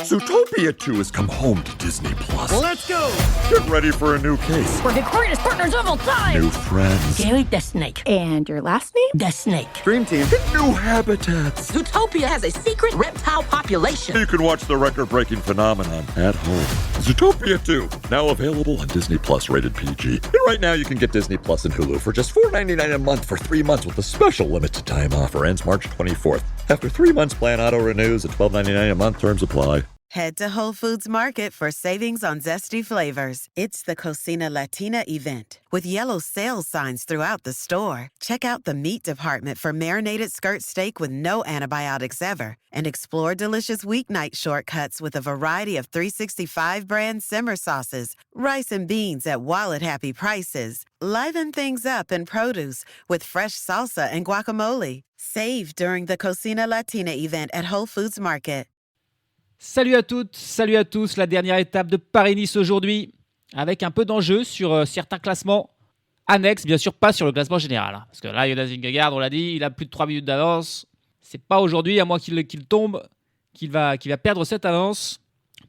Zootopia 2 has come home to Disney+. Let's go! Get ready for a new case. We're the greatest partners of all time! New friends. Gary the Snake. And your last name? The Snake. Dream Team. New habitats. Zootopia has a secret reptile population. You can watch the record-breaking phenomenon at home. Zootopia 2, now available on Disney+, rated PG. And right now you can get Disney Plus and Hulu for just $4.99 a month for 3 months with a special limited time offer. Ends March 24th. After 3 months, plan auto-renews at $12.99 a month. Terms apply. Head to Whole Foods Market for savings on zesty flavors. It's the Cocina Latina event with yellow sales signs throughout the store. Check out the meat department for marinated skirt steak with no antibiotics ever. And explore delicious weeknight shortcuts with a variety of 365 brand simmer sauces, rice and beans at wallet-happy prices. Liven things up in produce with fresh salsa and guacamole. Save during the Cocina Latina event at Whole Foods Market. Salut à toutes, salut à tous, la dernière étape de Paris-Nice aujourd'hui, avec un peu d'enjeu sur certains classements annexes, bien sûr pas sur le classement général. Parce que là, Jonas Vingegaard, on l'a dit, il a plus de 3 minutes d'avance. C'est pas aujourd'hui, à moins qu'il tombe, qu'il va perdre cette avance.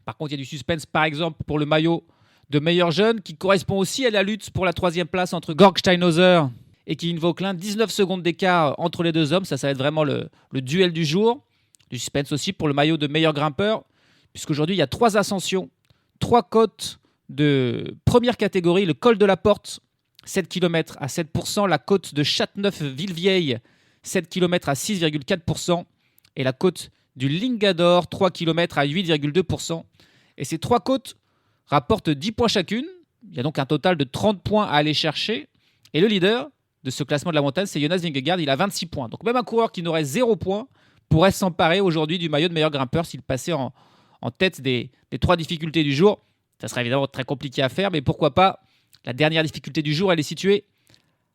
Par contre, il y a du suspense, par exemple, pour le maillot de meilleur jeune, qui correspond aussi à la lutte pour la 3e place entre Georg Steinhauser et Kevin Vauquelin. 19 secondes d'écart entre les deux hommes, ça va être vraiment le duel du jour. Du suspense aussi pour le maillot de meilleur grimpeur, puisqu'aujourd'hui, il y a 3 ascensions, 3 côtes de première catégorie. Le col de la Porte, 7 km à 7%. La côte de Châteauneuf-Villevieille, 7 km à 6,4%. Et la côte du Lingador, 3 km à 8,2%. Et ces 3 côtes rapportent 10 points chacune. Il y a donc un total de 30 points à aller chercher. Et le leader de ce classement de la montagne, c'est Jonas Vingegaard. Il a 26 points. Donc même un coureur qui n'aurait 0 points pourrait s'emparer aujourd'hui du maillot de meilleur grimpeur s'il passait en tête des 3 difficultés du jour. Ça serait évidemment très compliqué à faire, mais pourquoi pas. La dernière difficulté du jour, elle est située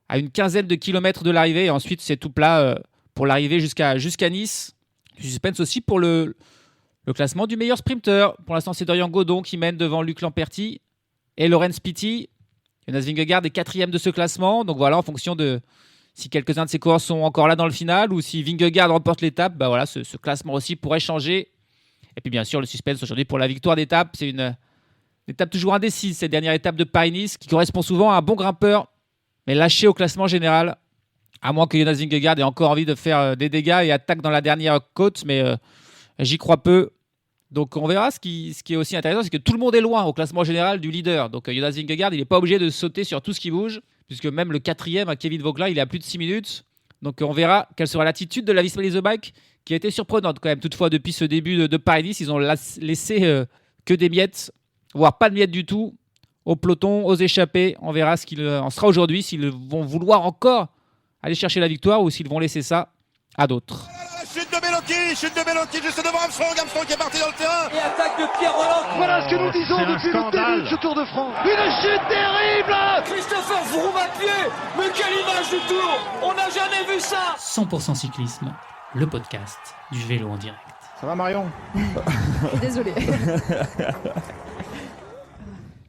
à une quinzaine de kilomètres de l'arrivée. Et ensuite, c'est tout plat pour l'arrivée jusqu'à Nice. Du suspense aussi pour le classement du meilleur sprinter. Pour l'instant, c'est Dorian Godon qui mène devant Luc Lamperti et Laurens Pitty. Jonas Vingegaard est 4e de ce classement. Donc voilà, en fonction de si quelques-uns de ces coureurs sont encore là dans le final ou si Vingegaard remporte l'étape, bah voilà, ce classement aussi pourrait changer. Et puis bien sûr, le suspense aujourd'hui pour la victoire d'étape. C'est une étape toujours indécise, cette dernière étape de Paris-Nice, qui correspond souvent à un bon grimpeur, mais lâché au classement général, à moins que Jonas Vingegaard ait encore envie de faire des dégâts et attaque dans la dernière côte, mais j'y crois peu. Donc on verra. Ce qui est aussi intéressant, c'est que tout le monde est loin au classement général du leader. Donc Jonas Vingegaard, il n'est pas obligé de sauter sur tout ce qui bouge, puisque même le 4e, Kevin Vauquelin, il est à plus de 6 minutes. Donc on verra quelle sera l'attitude de la Visma Lease Bike, qui a été surprenante quand même. Toutefois, depuis ce début de Paris-Nice, ils ont laissé que des miettes, voire pas de miettes du tout, au peloton, aux échappées. On verra ce qu'il en sera aujourd'hui, s'ils vont vouloir encore aller chercher la victoire ou s'ils vont laisser ça à d'autres. Chute de Bellocchi juste devant Armstrong qui est parti dans le terrain. Et attaque de Pierre Rolland. Voilà ce que nous disons depuis le début de ce Tour de France. Une chute terrible. Christopher Froome à pied. Mais quelle image du Tour. On n'a jamais vu ça. 100% cyclisme, le podcast du vélo en direct. Ça va Marion? Désolé.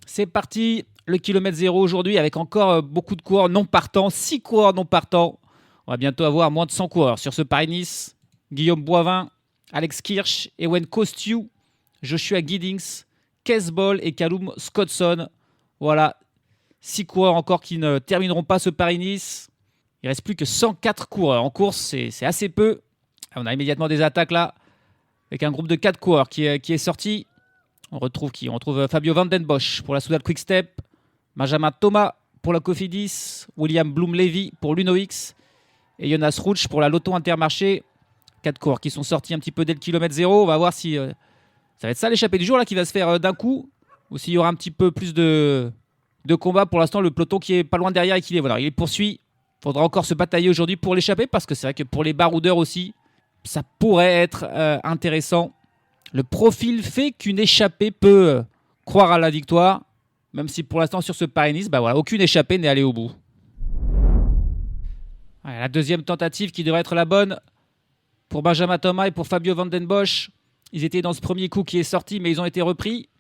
C'est parti, le kilomètre zéro aujourd'hui avec encore beaucoup de coureurs non partants, 6 coureurs non partants. On va bientôt avoir moins de 100 coureurs sur ce Paris-Nice. Guillaume Boivin, Alex Kirch, Ewen Kostiou, Joshua Giddings, Kees Bol et Callum Scottson. Voilà, 6 coureurs encore qui ne termineront pas ce Paris-Nice. Il ne reste plus que 104 coureurs en course, c'est assez peu. On a immédiatement des attaques là, avec un groupe de 4 coureurs qui est sorti. On retrouve Fabio Van Den Bosch pour la Soudal Quick-Step, Benjamin Thomas pour la Cofidis, William Bloom-Levy pour l'Uno-X et Jonas Ruch pour la Lotto Intermarché. 4 coureurs qui sont sortis un petit peu dès le kilomètre 0. On va voir si ça va être ça l'échappée du jour là qui va se faire d'un coup, ou s'il y aura un petit peu plus de combat. Pour l'instant, le peloton qui est pas loin derrière et qui il poursuit. Il faudra encore se batailler aujourd'hui pour l'échapper, parce que c'est vrai que pour les baroudeurs aussi, ça pourrait être intéressant. Le profil fait qu'une échappée peut croire à la victoire, même si pour l'instant sur ce Paris-Nice, aucune échappée n'est allée au bout. Ouais, la deuxième tentative qui devrait être la bonne pour Benjamin Thomas et pour Fabio Van Den Bosch. Ils étaient dans ce premier coup qui est sorti, mais ils ont été repris.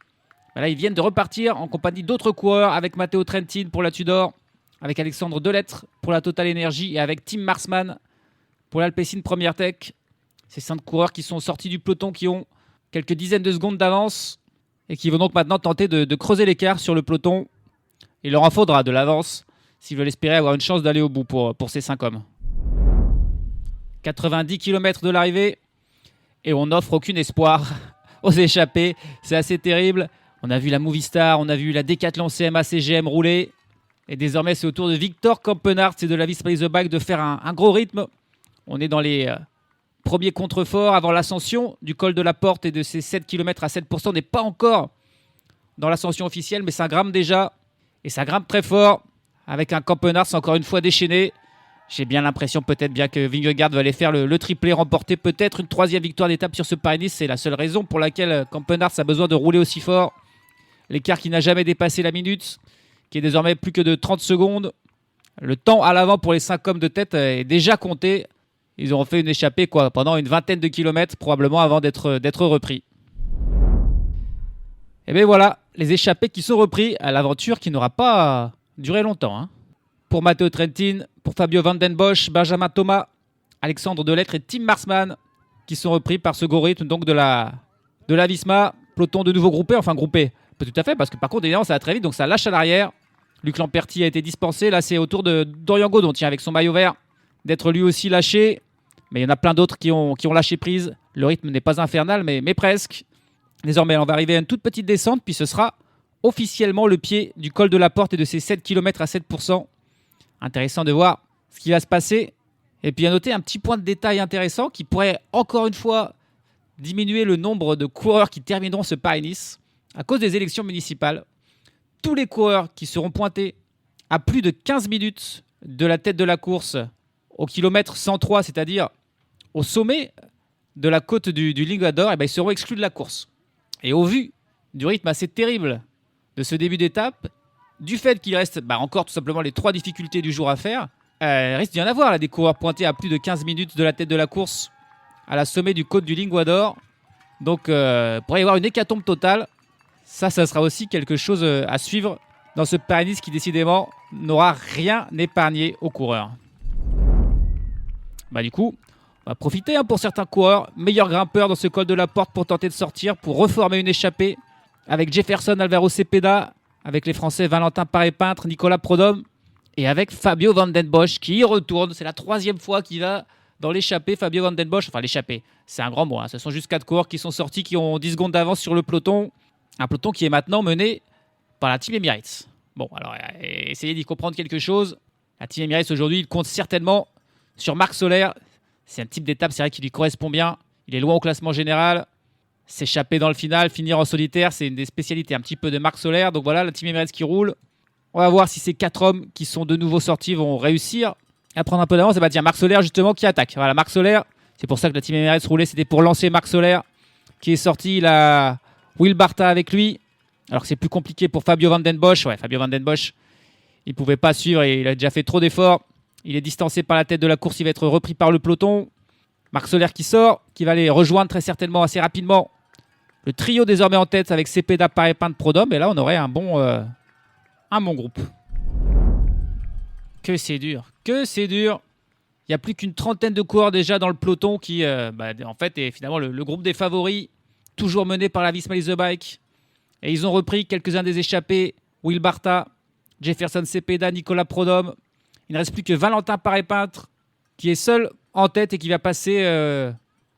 Là, ils viennent de repartir en compagnie d'autres coureurs, avec Matteo Trentin pour la Tudor, avec Alexandre Delettre pour la Total Energy et avec Tim Marsman pour l'Alpecin Première Tech. Ces 5 coureurs qui sont sortis du peloton, qui ont quelques dizaines de secondes d'avance et qui vont donc maintenant tenter de creuser l'écart sur le peloton. Il leur en faudra de l'avance s'ils veulent espérer avoir une chance d'aller au bout pour ces 5 hommes. 90 km de l'arrivée et on n'offre aucun espoir aux échappés. C'est assez terrible. On a vu la Movistar, on a vu la Decathlon CMA CGM rouler. Et désormais, c'est au tour de Victor Campenaerts et de la Visma Leasebike de faire un gros rythme. On est dans les premiers contreforts avant l'ascension du col de la Porte et de ces 7 km à 7%. On n'est pas encore dans l'ascension officielle, mais ça grimpe déjà. Et ça grimpe très fort avec un Campenaerts encore une fois déchaîné. J'ai bien l'impression peut-être bien que Vingegaard va aller faire le triplé, remporter peut-être une 3e victoire d'étape sur ce Paris-Nice. C'est la seule raison pour laquelle Campenaerts a besoin de rouler aussi fort. L'écart qui n'a jamais dépassé la minute, qui est désormais plus que de 30 secondes. Le temps à l'avant pour les 5 hommes de tête est déjà compté. Ils auront fait une échappée pendant une vingtaine de kilomètres, probablement avant d'être repris. Et bien voilà, les échappés qui sont repris à l'aventure qui n'aura pas duré longtemps. Hein. Pour Matteo Trentin, pour Fabio Van Den Bosch, Benjamin Thomas, Alexandre Delettre et Tim Marsman, qui sont repris par ce gros rythme donc de la Visma. Peloton de nouveau groupé, enfin groupé, pas tout à fait, parce que par contre évidemment ça va très vite, donc ça lâche à l'arrière. Luc Lamperti a été dispensé, là c'est au tour de Dorian Godon, tiens, avec son maillot vert, d'être lui aussi lâché. Mais il y en a plein d'autres qui ont lâché prise. Le rythme n'est pas infernal, mais presque. Désormais, on va arriver à une toute petite descente, puis ce sera officiellement le pied du col de la Porte et de ses 7 km à 7%. Intéressant de voir ce qui va se passer. Et puis à noter un petit point de détail intéressant qui pourrait encore une fois diminuer le nombre de coureurs qui termineront ce Paris-Nice à cause des élections municipales. Tous les coureurs qui seront pointés à plus de 15 minutes de la tête de la course au kilomètre 103, c'est-à-dire au sommet de la côte du Linguador, ils seront exclus de la course. Et au vu du rythme assez terrible de ce début d'étape, du fait qu'il reste encore tout simplement les 3 difficultés du jour à faire, il risque d'y en avoir là, des coureurs pointés à plus de 15 minutes de la tête de la course à la sommet du côte du Linguador. Donc il pourrait y avoir une hécatombe totale. Ça sera aussi quelque chose à suivre dans ce Paris-Nice qui décidément n'aura rien épargné aux coureurs. Du coup, on va profiter pour certains coureurs, meilleurs grimpeurs dans ce col de la Porte pour tenter de sortir, pour reformer une échappée avec Jefferson Alvaro Cepeda, avec les Français Valentin Paré-Peintre, Nicolas Prodhomme et avec Fabio Van Den Bosch qui y retourne. C'est la 3e fois qu'il va dans l'échappée, Fabio Van Den Bosch. Enfin, l'échappée, c'est un grand mot. Hein. Ce sont juste 4 coureurs qui sont sortis, qui ont 10 secondes d'avance sur le peloton. Un peloton qui est maintenant mené par la Team Emirates. Bon, alors, essayez d'y comprendre quelque chose. La Team Emirates, aujourd'hui, il compte certainement sur Marc Soler. C'est un type d'étape, c'est vrai qu'il lui correspond bien. Il est loin au classement général. S'échapper dans le final, finir en solitaire, c'est une des spécialités un petit peu de Marc Soler. Donc voilà, la Team Emirates qui roule. On va voir si ces 4 hommes qui sont de nouveau sortis vont réussir à prendre un peu d'avance. Et tiens, Marc Soler justement qui attaque. Voilà, Marc Soler, c'est pour ça que la Team Emirates roulait, c'était pour lancer Marc Soler qui est sorti. Il a Will Barta avec lui. Alors que c'est plus compliqué pour Fabio Van Den Bosch. Ouais, Fabio Van Den Bosch, il ne pouvait pas suivre et il a déjà fait trop d'efforts. Il est distancé par la tête de la course, il va être repris par le peloton. Marc Soler qui sort, qui va les rejoindre très certainement assez rapidement. Le trio désormais en tête avec Cepeda, Paré-Peintre, Prodhomme. Et là, on aurait un bon groupe. Que c'est dur. Il n'y a plus qu'une trentaine de coureurs déjà dans le peloton qui, en fait, est finalement le groupe des favoris, toujours mené par la Visma Leasebike. Et ils ont repris quelques-uns des échappés. Will Barta, Jefferson Cepeda, Nicolas Prodhomme. Il ne reste plus que Valentin Paré-Peintre qui est seul en tête et qui va passer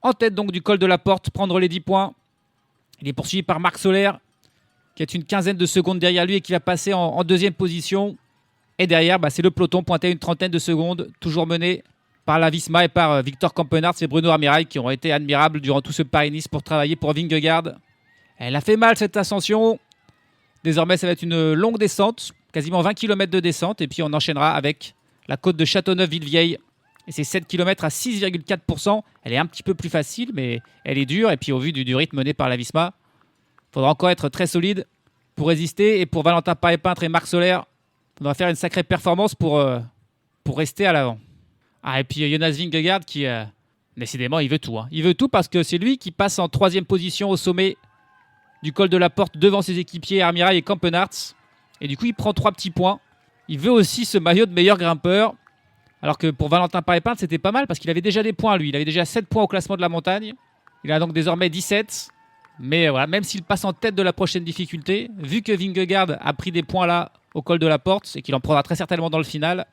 en tête donc du col de la Porte, prendre les 10 points. Il est poursuivi par Marc Soler qui est une quinzaine de secondes derrière lui et qui va passer en 2e position. Et derrière, c'est le peloton pointé à une trentaine de secondes, toujours mené par la Visma et par Victor Campenaerts et Bruno Armirail qui ont été admirables durant tout ce Paris-Nice pour travailler pour Vingegaard. Elle a fait mal cette ascension. Désormais, ça va être une longue descente, quasiment 20 km de descente. Et puis on enchaînera avec la côte de Châteauneuf-Villevieille. Et c'est 7 km à 6,4%. Elle est un petit peu plus facile, mais elle est dure. Et puis au vu du rythme mené par la Visma, il faudra encore être très solide pour résister. Et pour Valentin Paré-Peintre et Marc Soler, on va faire une sacrée performance pour rester à l'avant. Et puis Jonas Vingegaard qui, décidément, il veut tout. Hein. Il veut tout parce que c'est lui qui passe en 3e position au sommet du col de la Porte devant ses équipiers Armirail et Campenaerts. Et du coup, il prend 3 petits points. Il veut aussi ce maillot de meilleur grimpeur. Alors que pour Valentin Paré-Peintre, c'était pas mal parce qu'il avait déjà des points, lui. Il avait déjà 7 points au classement de la montagne. Il a donc désormais 17. Mais voilà, même s'il passe en tête de la prochaine difficulté, vu que Vingegaard a pris des points là au col de la Porte et qu'il en prendra très certainement dans le final,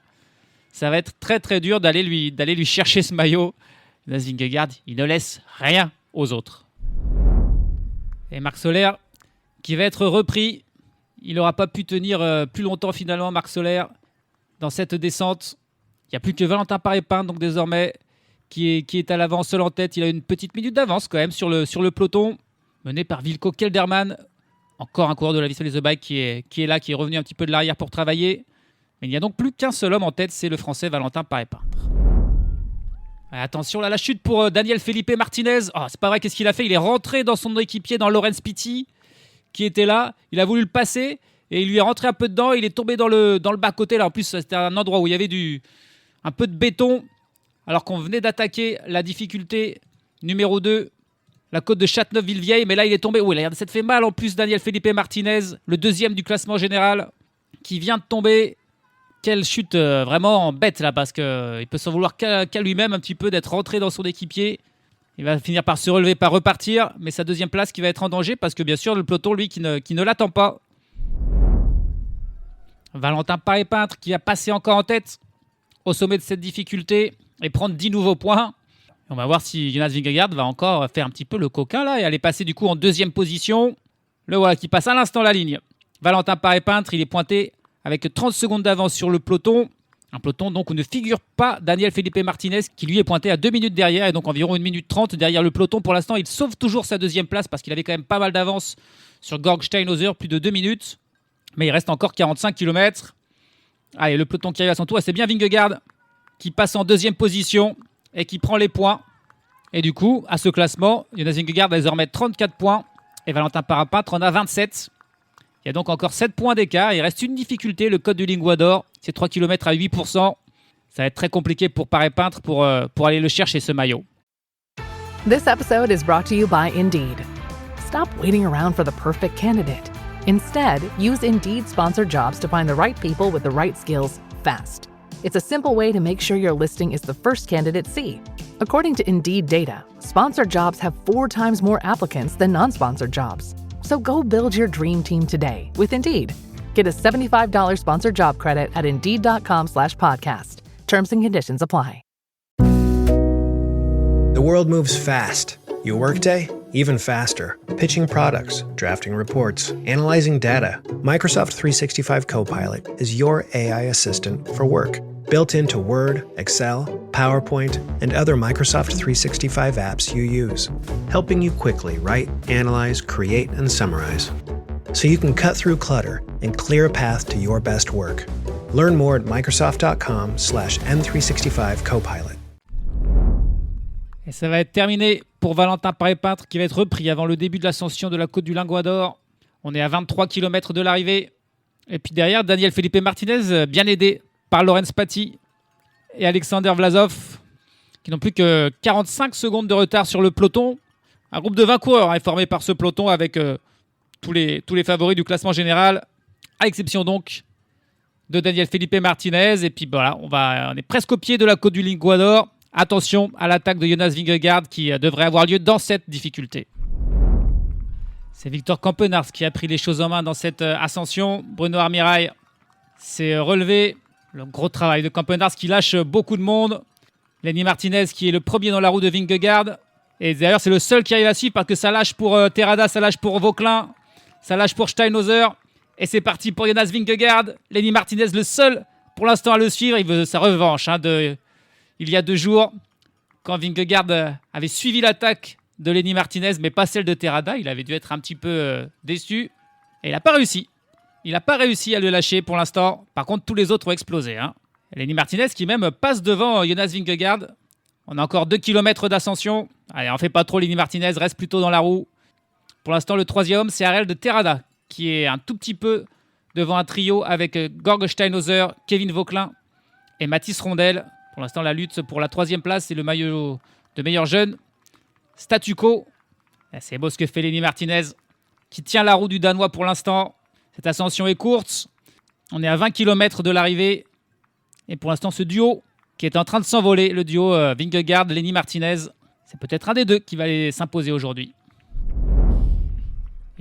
ça va être très très dur d'aller lui chercher ce maillot. Jonas Vingegaard, il ne laisse rien aux autres. Et Marc Soler qui va être repris. Il n'aura pas pu tenir plus longtemps finalement, Marc Soler, dans cette descente. Il n'y a plus que Valentin Paré-Pintre donc désormais qui est à l'avant, seul en tête. Il a une petite minute d'avance quand même sur le peloton, mené par Wilco Kelderman. Encore un coureur de la Visma Lease Bike qui est là, qui est revenu un petit peu de l'arrière pour travailler. Mais il n'y a donc plus qu'un seul homme en tête, c'est le Français Valentin Paré-Pintre. Attention là, la chute pour Daniel Felipe Martinez. Oh, c'est pas vrai, qu'est-ce qu'il a fait? Il est rentré dans son équipier, dans Laurens Pitti, qui était là. Il a voulu le passer et il lui est rentré un peu dedans. Il est tombé dans le bas-côté. Là, en plus, c'était un endroit où il y avait un peu de béton, alors qu'on venait d'attaquer la difficulté numéro 2, la côte de Châteauneuf-Villevieille. Mais là, il est tombé. Oui, ça te fait mal en plus, Daniel Felipe Martinez, le deuxième du classement général, qui vient de tomber. Quelle chute vraiment bête là, parce qu'il peut s'en vouloir qu'à lui-même un petit peu d'être rentré dans son équipier. Il va finir par se relever, par repartir, mais sa deuxième place qui va être en danger parce que bien sûr le peloton, lui, qui ne l'attend pas. Valentin Paré-Pintre qui va passer encore en tête au sommet de cette difficulté et prendre 10 nouveaux points. On va voir si Jonas Vingegaard va encore faire un petit peu le coquin là et aller passer du coup en deuxième position. Le voilà qui passe à l'instant la ligne. Valentin Paré-Pintre, il est pointé avec 30 secondes d'avance sur le peloton. Un peloton donc où ne figure pas Daniel Felipe Martinez qui lui est pointé à 2 minutes derrière et donc environ 1 minute 30 derrière le peloton. Pour l'instant, il sauve toujours sa deuxième place parce qu'il avait quand même pas mal d'avance sur Georg Steinhauser, plus de 2 minutes. Mais il reste encore 45 km. Allez, le peloton qui arrive à son tour et c'est bien Vingegaard qui passe en deuxième position et qui prend les points. Et du coup, à ce classement, Jonas Vingegaard a désormais 34 points et Valentin Paré-Pintre en a 27. Il y a donc encore 7 points d'écart. Il reste une difficulté, le col du Linguador. C'est 3 km à 8%. Ça va être très compliqué pour Paré-Pintre pour aller le chercher, ce maillot. This episode is brought to you by Indeed. Stop waiting around for the perfect candidate. Instead, use Indeed sponsored jobs to find the right people with the right skills fast. It's a simple way to make sure your listing is the first candidates see. According to Indeed data, sponsored jobs have 4 times more applicants than non-sponsored jobs. So go build your dream team today with Indeed. Get a $75 sponsored job credit at Indeed.com/podcast. Terms and conditions apply. The world moves fast. Your workday, even faster. Pitching products, drafting reports, analyzing data. Microsoft 365 Copilot is your AI assistant for work. Built into Word, Excel, PowerPoint, and other Microsoft 365 apps you use. Helping you quickly write, analyze, create, and summarize. So you can cut through clutter and clear a path to your best work. Learn more at Microsoft.com/M365 Copilot. Et ça va être terminé pour Valentin Paré-Pintre qui va être repris avant le début de l'ascension de la côte du Linguador. On est à 23 km de l'arrivée. Et puis derrière, Daniel Felipe Martinez, bien aidé par Laurens Pitti et Alexander Vlasov, qui n'ont plus que 45 secondes de retard sur le peloton. Un groupe de 20 coureurs est formé par ce peloton avec tous les favoris du classement général, à exception donc de Daniel Felipe Martinez. Et puis voilà, on est presque au pied de la côte du Linguador. Attention à l'attaque de Jonas Vingegaard qui devrait avoir lieu dans cette difficulté. C'est Victor Campenaerts qui a pris les choses en main dans cette ascension. Bruno Armirail s'est relevé. Le gros travail de Campenaerts qui lâche beaucoup de monde. Lenny Martinez qui est le premier dans la roue de Vingegaard. Et d'ailleurs, c'est le seul qui arrive à suivre parce que ça lâche pour Terrada, ça lâche pour Vauclin, ça lâche pour Steinhauser. Et c'est parti pour Jonas Vingegaard. Lenny Martinez, le seul pour l'instant à le suivre. Il veut sa revanche il y a 2 jours, quand Vingegaard avait suivi l'attaque de Lenny Martinez, mais pas celle de Terrada. Il avait dû être un petit peu déçu. Et il n'a pas réussi. Il n'a pas réussi à le lâcher pour l'instant. Par contre, tous les autres ont explosé. Lenny Martinez qui même passe devant Jonas Vingegaard. On a encore 2 km d'ascension. Allez, on ne fait pas trop, Lenny Martinez reste plutôt dans la roue. Pour l'instant, le 3e homme, c'est Harel de Terrada, qui est un tout petit peu devant un trio avec Georg Steinhauser, Kevin Vauclin et Mathis Rondel. Pour l'instant, la lutte pour la 3e place, c'est le maillot de meilleur jeune. Statu quo. C'est beau ce que fait Lenny Martinez, qui tient la roue du Danois pour l'instant. Cette ascension est courte. On est à 20 km de l'arrivée. Et pour l'instant, ce duo qui est en train de s'envoler, le duo Vingegaard, Lenny Martinez, c'est peut-être un des deux qui va s'imposer aujourd'hui.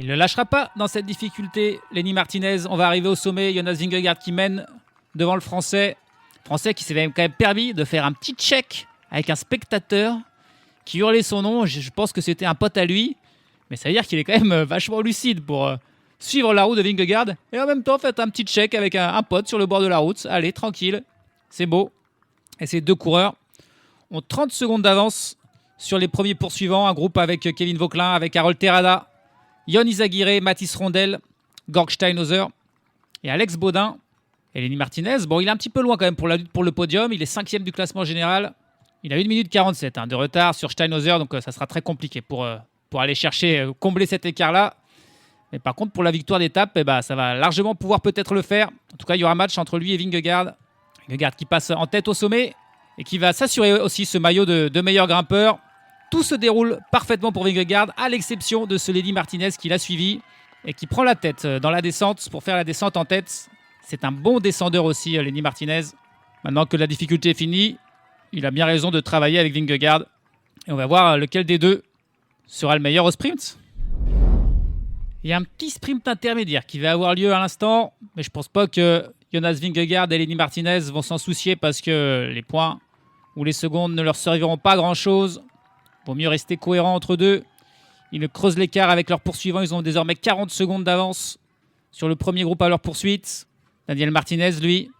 Il ne lâchera pas dans cette difficulté. Lenny Martinez, on va arriver au sommet. Jonas Vingegaard qui mène devant le Français. Français qui s'est quand même permis de faire un petit check avec un spectateur qui hurlait son nom. Je pense que c'était un pote à lui. Mais ça veut dire qu'il est quand même vachement lucide pour suivre la route de Vingegaard. Et en même temps, faites un petit check avec un pote sur le bord de la route. Allez, tranquille. C'est beau. Et ces deux coureurs ont 30 secondes d'avance sur les premiers poursuivants. Un groupe avec Kevin Vauquelin, avec Harold Terrada, Yon Izagirre, Mathis Rondel, Georg Steinhauser et Alex Baudin. Et Lenny Martinez, bon, il est un petit peu loin quand même pour la lutte pour le podium. Il est 5e du classement général. Il a 1 minute 47 de retard sur Steinhauser, donc ça sera très compliqué pour aller chercher, combler cet écart-là. Mais par contre, pour la victoire d'étape, ça va largement pouvoir peut-être le faire. En tout cas, il y aura un match entre lui et Vingegaard. Vingegaard qui passe en tête au sommet et qui va s'assurer aussi ce maillot de meilleur grimpeur. Tout se déroule parfaitement pour Vingegaard, à l'exception de ce Lenny Martinez qui l'a suivi et qui prend la tête dans la descente pour faire la descente en tête. C'est un bon descendeur aussi, Lenny Martinez. Maintenant que la difficulté est finie, il a bien raison de travailler avec Vingegaard. Et on va voir lequel des deux sera le meilleur au sprint. Il y a un petit sprint intermédiaire qui va avoir lieu à l'instant, mais je pense pas que Jonas Vingegaard et Lenny Martinez vont s'en soucier parce que les points ou les secondes ne leur serviront pas grand-chose. Vaut mieux rester cohérent entre deux. Ils creusent l'écart avec leurs poursuivants. Ils ont désormais 40 secondes d'avance sur le premier groupe à leur poursuite. Daniel Martinez, lui,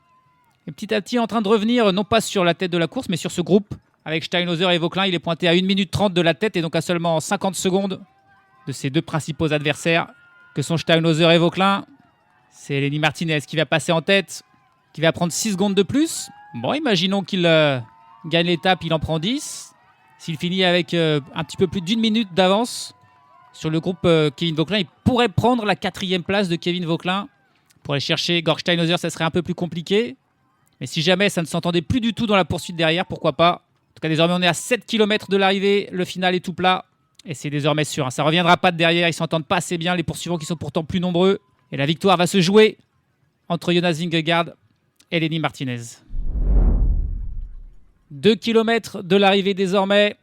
est petit à petit en train de revenir, non pas sur la tête de la course, mais sur ce groupe. Avec Steinhauser et Vauquelin, il est pointé à 1 minute 30 de la tête et donc à seulement 50 secondes de ses deux principaux adversaires, que sont Steinhauser et Vauquelin. C'est Lenny Martinez qui va passer en tête, qui va prendre 6 secondes de plus. Bon, imaginons qu'il gagne l'étape, il en prend 10. S'il finit avec un petit peu plus d'1 minute d'avance sur le groupe Kevin Vauquelin, il pourrait prendre la 4e place de Kevin Vauquelin. Pour aller chercher Georg Steinhauser, ça serait un peu plus compliqué. Mais si jamais ça ne s'entendait plus du tout dans la poursuite derrière, pourquoi pas. En tout cas, désormais, on est à 7 km de l'arrivée. Le final est tout plat. Et c'est désormais sûr. Ça ne reviendra pas de derrière. Ils ne s'entendent pas assez bien, les poursuivants qui sont pourtant plus nombreux. Et la victoire va se jouer entre Jonas Vingegaard et Lenny Martinez. 2 km de l'arrivée désormais.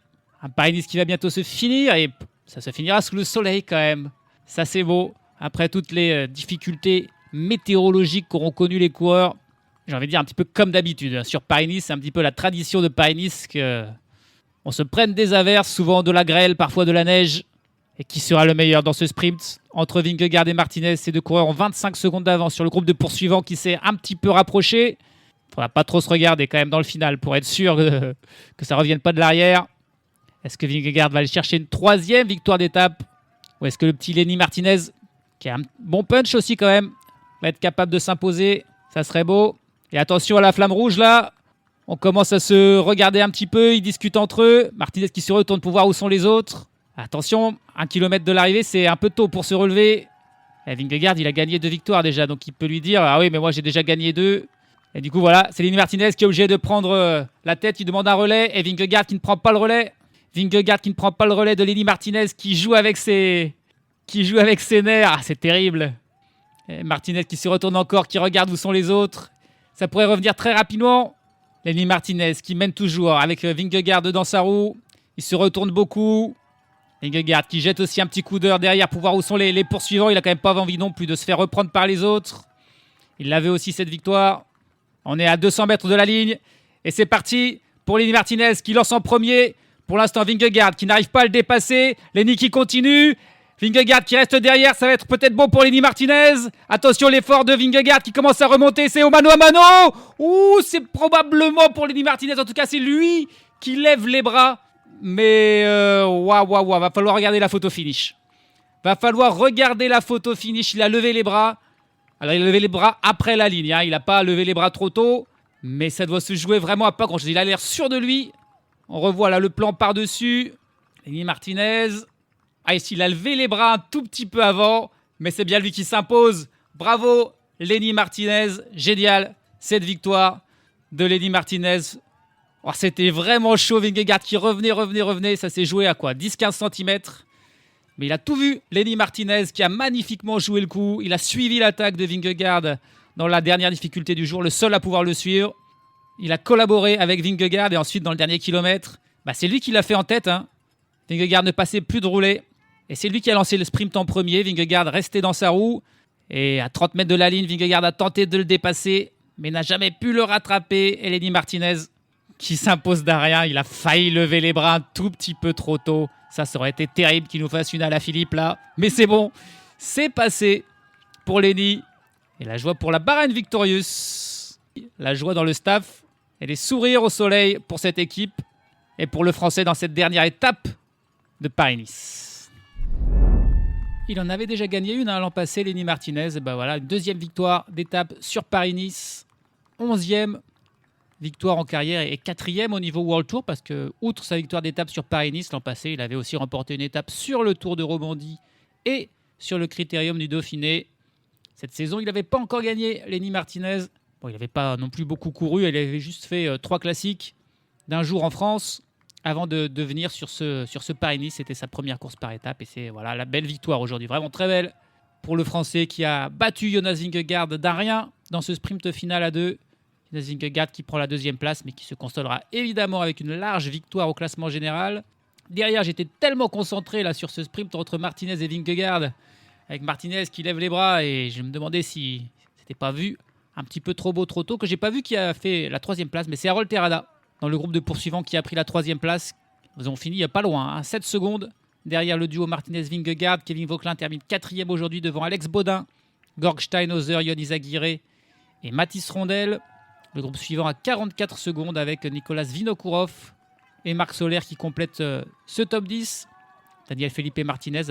Un Paris-Nice qui va bientôt se finir. Et ça se finira sous le soleil quand même. Ça, c'est beau. Après toutes les difficultés météorologiques qu'auront connu les coureurs. J'ai envie de dire un petit peu comme d'habitude. Sur Paris-Nice, c'est un petit peu la tradition de Paris-Nice qu'on se prenne des averses, souvent de la grêle, parfois de la neige. Et qui sera le meilleur dans ce sprint entre Vingegaard et Martinez? Ces deux coureurs ont 25 secondes d'avance sur le groupe de poursuivants qui s'est un petit peu rapproché. Il ne faudra pas trop se regarder quand même dans le final pour être sûr que ça ne revienne pas de l'arrière. Est-ce que Vingegaard va aller chercher une 3e victoire d'étape? Ou est-ce que le petit Lenny Martinez, qui a un bon punch aussi quand même, va être capable de s'imposer? Ça serait beau. Et attention à la flamme rouge là. On commence à se regarder un petit peu. Ils discutent entre eux. Martinez qui se retourne pour voir où sont les autres. Attention, 1 kilomètre de l'arrivée, c'est un peu tôt pour se relever. Et Vingegaard, il a gagné 2 victoires déjà. Donc il peut lui dire, ah oui, mais moi j'ai déjà gagné 2. Et du coup, voilà, c'est Lenny Martinez qui est obligé de prendre la tête. Il demande un relais. Et Vingegaard qui ne prend pas le relais. Vingegaard qui ne prend pas le relais de Lenny Martinez qui joue avec ses nerfs. Ah, c'est terrible. Et Martinez qui se retourne encore, qui regarde où sont les autres. Ça pourrait revenir très rapidement. Lenny Martinez qui mène toujours avec Vingegaard dans sa roue. Il se retourne beaucoup. Vingegaard qui jette aussi un petit coup d'heure derrière pour voir où sont les poursuivants. Il n'a quand même pas envie non plus de se faire reprendre par les autres. Il avait aussi cette victoire. On est à 200 mètres de la ligne. Et c'est parti pour Lenny Martinez qui lance en premier. Pour l'instant, Vingegaard qui n'arrive pas à le dépasser. Lenny qui continue. Vingegaard qui reste derrière, ça va être peut-être bon pour Lenny Martinez. Attention, l'effort de Vingegaard qui commence à remonter, c'est au mano à mano. Ouh, c'est probablement pour Lenny Martinez, en tout cas c'est lui qui lève les bras. Mais waouh, va falloir regarder la photo finish. Il a levé les bras. Alors il a levé les bras après la ligne, hein. Il n'a pas levé les bras trop tôt. Mais ça doit se jouer vraiment à pas grand-chose. Il a l'air sûr de lui. On revoit là le plan par-dessus. Lenny Martinez... Ah, ici, il a levé les bras un tout petit peu avant, mais c'est bien lui qui s'impose. Bravo, Lenny Martinez. Génial, cette victoire de Lenny Martinez. Oh, c'était vraiment chaud, Vingegaard qui revenait. Ça s'est joué à quoi, 10-15 cm. Mais il a tout vu, Lenny Martinez, qui a magnifiquement joué le coup. Il a suivi l'attaque de Vingegaard dans la dernière difficulté du jour, le seul à pouvoir le suivre. Il a collaboré avec Vingegaard et ensuite, dans le dernier kilomètre, c'est lui qui l'a fait en tête. Vingegaard ne passait plus de roulé. Et c'est lui qui a lancé le sprint en premier. Vingegaard resté dans sa roue. Et à 30 mètres de la ligne, Vingegaard a tenté de le dépasser, mais n'a jamais pu le rattraper. Et Lenny Martinez qui s'impose derrière. Il a failli lever les bras un tout petit peu trop tôt. Ça aurait été terrible qu'il nous fasse une Alaphilippe là. Mais c'est bon, c'est passé pour Lenny. Et la joie pour la Bahrain Victorious. La joie dans le staff et les sourires au soleil pour cette équipe et pour le Français dans cette dernière étape de Paris-Nice. Il en avait déjà gagné une l'an passé, Lenny Martinez. Et ben voilà, une deuxième victoire d'étape sur Paris-Nice. 11e victoire en carrière et 4e au niveau World Tour parce que, outre sa victoire d'étape sur Paris-Nice, l'an passé, il avait aussi remporté une étape sur le Tour de Romandie et sur le Critérium du Dauphiné. Cette saison, il n'avait pas encore gagné, Lenny Martinez. Bon, il n'avait pas non plus beaucoup couru, il avait juste fait 3 classiques d'un jour en France avant de venir sur ce Paris-Nice. C'était sa première course par étape et c'est voilà, la belle victoire aujourd'hui, vraiment très belle pour le Français qui a battu Jonas Vingegaard d'un rien dans ce sprint final à 2. Jonas Vingegaard qui prend la 2e place mais qui se consolera évidemment avec une large victoire au classement général. Derrière, j'étais tellement concentré là sur ce sprint entre Martinez et Vingegaard, avec Martinez qui lève les bras et je me demandais si c'était pas vu un petit peu trop beau trop tôt, que j'ai pas vu qui a fait la 3e place, mais c'est Harold Terrada dans le groupe de poursuivants qui a pris la 3e place. Ils ont fini pas loin, 7 secondes derrière le duo Martinez-Vingegaard. Kevin Vauquelin termine 4e aujourd'hui devant Alex Baudin, Georg Steinhauser, Ion Izagirre et Mathis Rondel. Le groupe suivant à 44 secondes avec Nicolas Vinokourov et Marc Soler qui complètent ce top 10. Daniel Felipe Martinez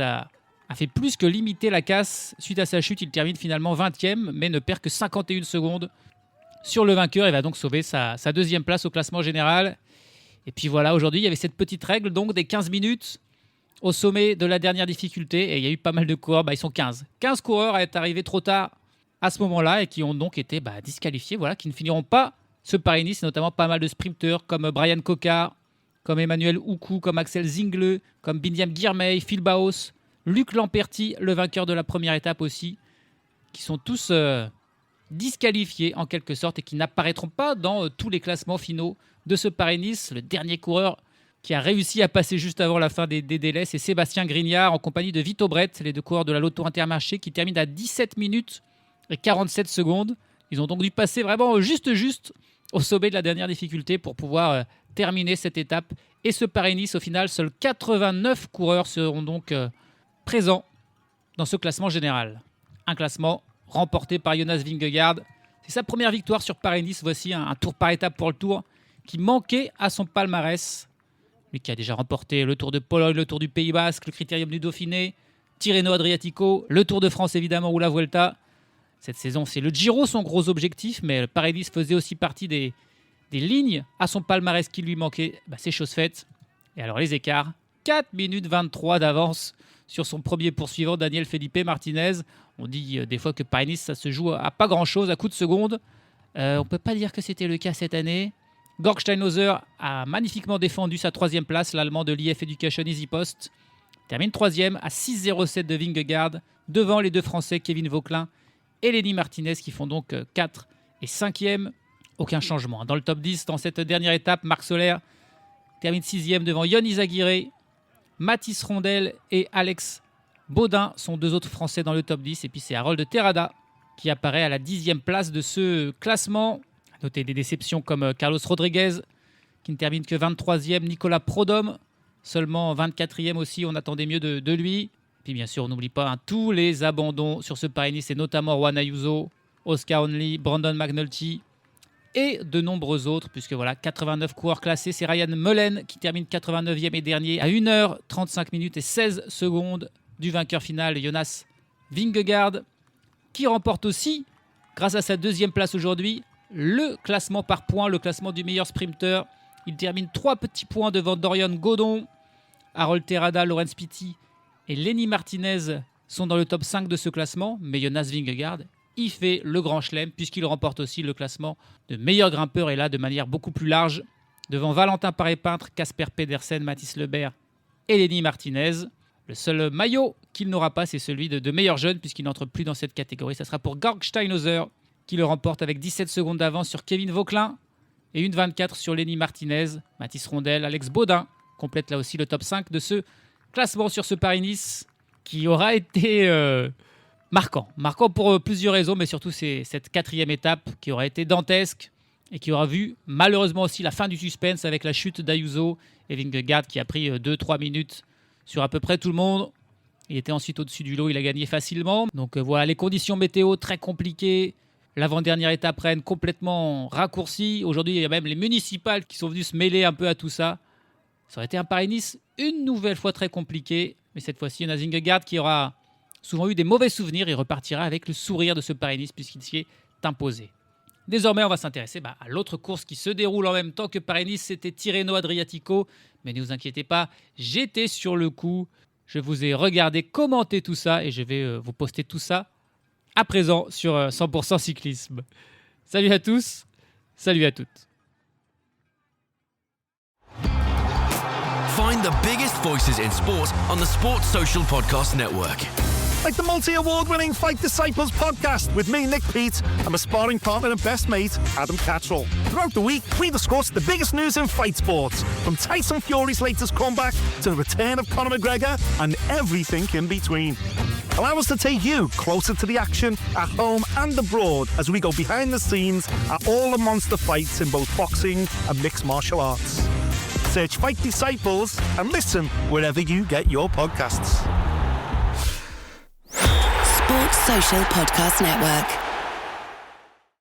a fait plus que limiter la casse. Suite à sa chute, il termine finalement 20e, mais ne perd que 51 secondes sur le vainqueur et va donc sauver sa 2e place au classement général. Et puis voilà, aujourd'hui, il y avait cette petite règle donc des 15 minutes au sommet de la dernière difficulté. Et il y a eu pas mal de coureurs, ils sont 15. 15 coureurs à être arrivés trop tard à ce moment-là et qui ont donc été disqualifiés, voilà, qui ne finiront pas ce Paris-Nice, notamment pas mal de sprinteurs comme Brian Coca, comme Emmanuel Oukou, comme Axel Zingle, comme Binyam Girmay, Phil Baos, Luc Lamperti, le vainqueur de la première étape aussi, qui sont tous disqualifiés en quelque sorte et qui n'apparaîtront pas dans tous les classements finaux de ce Paris-Nice. Le dernier coureur qui a réussi à passer juste avant la fin des délais, c'est Sébastien Grignard en compagnie de Vito Brett, les deux coureurs de la Lotto Intermarché qui terminent à 17 minutes et 47 secondes. Ils ont donc dû passer vraiment juste au sommet de la dernière difficulté pour pouvoir terminer cette étape. Et ce Paris-Nice, au final, seuls 89 coureurs seront donc présents dans ce classement général. Un classement remporté par Jonas Vingegaard. C'est sa première victoire sur Paris-Nice. Voici un tour par étape pour le Tour qui manquait à son palmarès. Lui qui a déjà remporté le Tour de Pologne, le Tour du Pays Basque, le Critérium du Dauphiné, Tirreno Adriatico, le Tour de France évidemment ou la Vuelta. Cette saison, c'est le Giro son gros objectif, mais le Paris-Nice faisait aussi partie des lignes à son palmarès qui lui manquaient. C'est chose faite. Et alors les écarts, 4 minutes 23 d'avance sur son premier poursuivant, Daniel Felipe Martinez. On dit des fois que Paris-Nice, ça se joue à pas grand-chose, à coup de seconde. On ne peut pas dire que c'était le cas cette année. Georg Steinhauser a magnifiquement défendu sa 3e place, l'Allemand de l'IF Education EasyPost. Termine 3e à 6,07 de Vingegaard, devant les deux Français Kevin Vauquelin et Lenny Martinez qui font donc 4 et 5e. Aucun changement. Dans le top 10, dans cette dernière étape, Marc Soler termine 6e devant Ion Izagirre. Mathis Rondel et Alex Baudin sont 2 autres Français dans le top 10. Et puis c'est Harold Terrada qui apparaît à la 10e place de ce classement. Notez des déceptions comme Carlos Rodriguez qui ne termine que 23e. Nicolas Prodhomme, seulement 24e aussi. On attendait mieux de lui. Puis bien sûr, on n'oublie pas tous les abandons sur ce Paris-Nice, et notamment Juan Ayuso, Oscar Onley, Brandon McNulty et de nombreux autres, puisque voilà, 89 coureurs classés. C'est Ryan Mullen qui termine 89e et dernier à 1h35 minutes et 16 secondes du vainqueur final, Jonas Vingegaard, qui remporte aussi, grâce à sa 2e place aujourd'hui, le classement par points, le classement du meilleur sprinter. Il termine 3 petits points devant Dorian Godon, Harold Terrada, Laurens Pitty et Lenny Martinez sont dans le top 5 de ce classement, mais Jonas Vingegaard y fait le grand chelem puisqu'il remporte aussi le classement de meilleur grimpeur et là de manière beaucoup plus large devant Valentin Paré-Peintre, Casper Pedersen, Mathis Lebert et Lenny Martinez. Le seul maillot qu'il n'aura pas, c'est celui de meilleur jeune puisqu'il n'entre plus dans cette catégorie. Ça sera pour Georg Steinhauser qui le remporte avec 17 secondes d'avance sur Kevin Vauquelin et 1,24 sur Lenny Martinez. Mathis Rondel, Alex Baudin complètent là aussi le top 5 de ce classement sur ce Paris-Nice qui aura été marquant. Marquant pour plusieurs raisons, mais surtout c'est cette 4e étape qui aura été dantesque et qui aura vu malheureusement aussi la fin du suspense avec la chute d'Ayuso et Vingegaard qui a pris 2-3 minutes sur à peu près tout le monde. Il était ensuite au-dessus du lot, il a gagné facilement. Donc voilà, les conditions météo très compliquées. L'avant-dernière étape Rennes complètement raccourcie. Aujourd'hui, il y a même les municipales qui sont venus se mêler un peu à tout ça. Ça aurait été un Paris-Nice une nouvelle fois très compliqué. Mais cette fois-ci, il y en a Vingegaard qui aura souvent eu des mauvais souvenirs et repartira avec le sourire de ce Paris-Nice puisqu'il s'y est imposé. Désormais, on va s'intéresser à l'autre course qui se déroule en même temps que Paris-Nice. C'était Tirreno-Adriatico. Mais ne vous inquiétez pas, j'étais sur le coup. Je vous ai regardé commenter tout ça et je vais vous poster tout ça à présent sur 100% cyclisme. Salut à tous, salut à toutes. Find the biggest voices in sports on the Sports Social Podcast Network. Like the multi-award-winning Fight Disciples podcast with me, Nick Peet, and my sparring partner and best mate, Adam Cattrall. Throughout the week, we discuss the biggest news in fight sports, from Tyson Fury's latest comeback to the return of Conor McGregor and everything in between. Allow us to take you closer to the action at home and abroad as we go behind the scenes at all the monster fights in both boxing and mixed martial arts. Search Fight Disciples and listen wherever you get your podcasts. Sports Social Podcast Network.